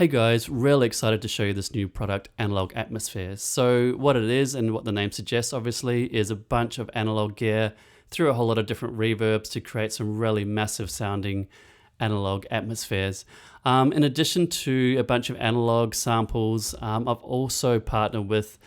Hey guys, really excited to show you this new product, Analog Atmospheres. So what it is, and what the name suggests obviously, is a bunch of analog gear through a whole lot of different reverbs to create some really massive sounding analog atmospheres. In addition to a bunch of analog samples, I've also partnered with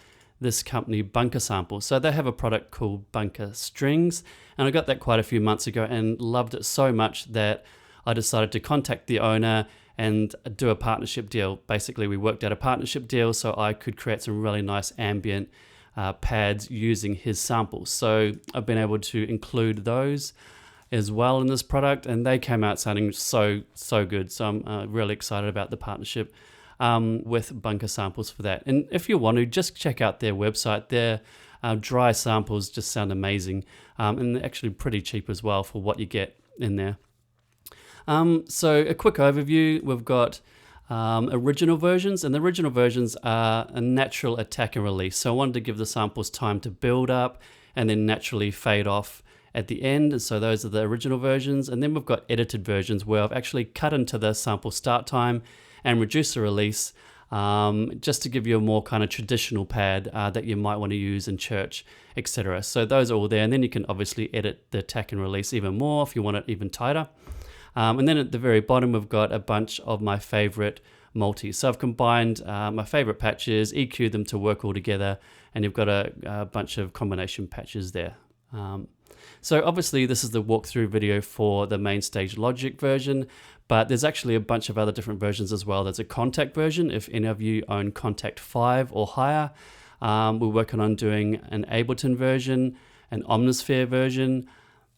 this company, Bunker Samples. So they have a product called Bunker Strings, and I got that quite a few months ago and loved it so much that I decided to contact the owner and do a partnership deal. Basically, we worked out a partnership deal so I could create some really nice ambient pads using his samples. So I've been able to include those as well in this product, and they came out sounding so good. So I'm really excited about the partnership with Bunker Samples for that. And if you want to, just check out their website. Their dry samples just sound amazing, and they're actually pretty cheap as well for what you get in there. So a quick overview, we've got original versions, and the original versions are a natural attack and release. So I wanted to give the samples time to build up and then naturally fade off at the end. And so those are the original versions. And then we've got edited versions where I've actually cut into the sample start time and reduced the release just to give you a more kind of traditional pad that you might want to use in church, etc. So those are all there. And then you can obviously edit the attack and release even more if you want it even tighter. And then at the very bottom, we've got a bunch of my favorite multis. So I've combined my favorite patches, EQ'd them to work all together, and you've got a bunch of combination patches there. So obviously this is the walkthrough video for the MainStage Logic version, but there's actually a bunch of other different versions as well. There's a Kontakt version if any of you own Kontakt 5 or higher. We're working on doing an Ableton version, an Omnisphere version,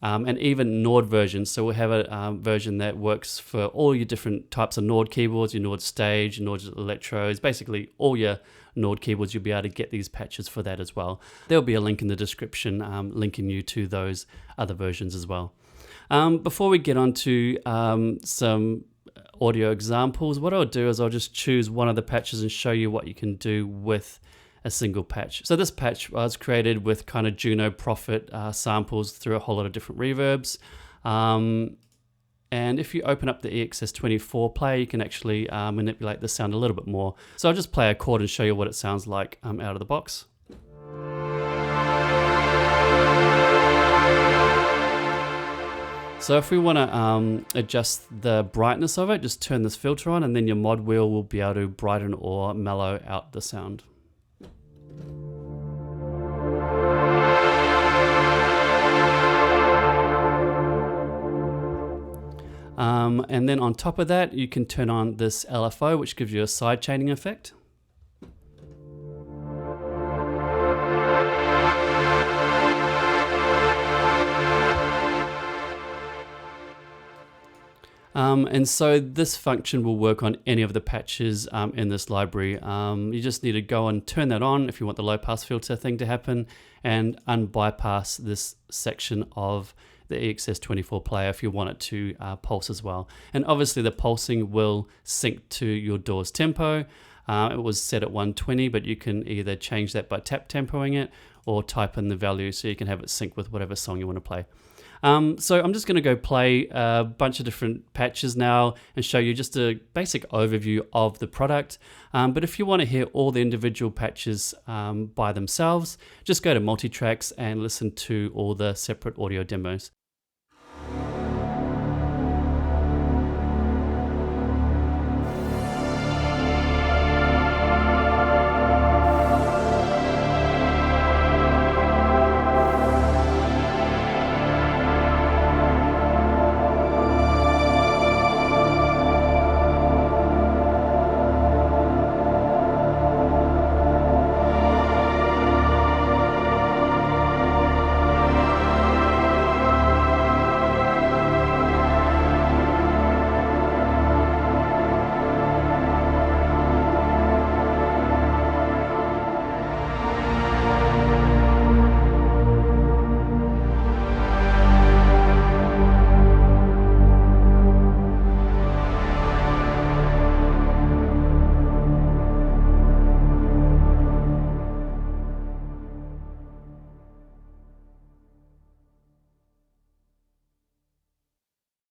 and even Nord versions. So we'll have a version that works for all your different types of Nord keyboards, your Nord Stage, your Nord Electros, basically all your Nord keyboards. You'll be able to get these patches for that as well. There'll be a link in the description linking you to those other versions as well. Before we get on to some audio examples, what I'll do is I'll just choose one of the patches and show you what you can do with a single patch. So this patch was created with kind of Juno Prophet samples through a whole lot of different reverbs. And if you open up the EXS24 player, you can actually manipulate the sound a little bit more. So I'll just play a chord and show you what it sounds like out of the box. So if we want to adjust the brightness of it, just turn this filter on, and then your mod wheel will be able to brighten or mellow out the sound. And then on top of that, you can turn on this LFO, which gives you a side chaining effect. And so this function will work on any of the patches in this library. You just need to go and turn that on if you want the low pass filter thing to happen, and unbypass this section of the EXS24 player if you want it to pulse as well. And obviously the pulsing will sync to your DAW's tempo. It was set at 120, but you can either change that by tap tempoing it or type in the value so you can have it sync with whatever song you want to play. So I'm just going to go play a bunch of different patches now and show you just a basic overview of the product. But if you want to hear all the individual patches by themselves, just go to Multitracks and listen to all the separate audio demos.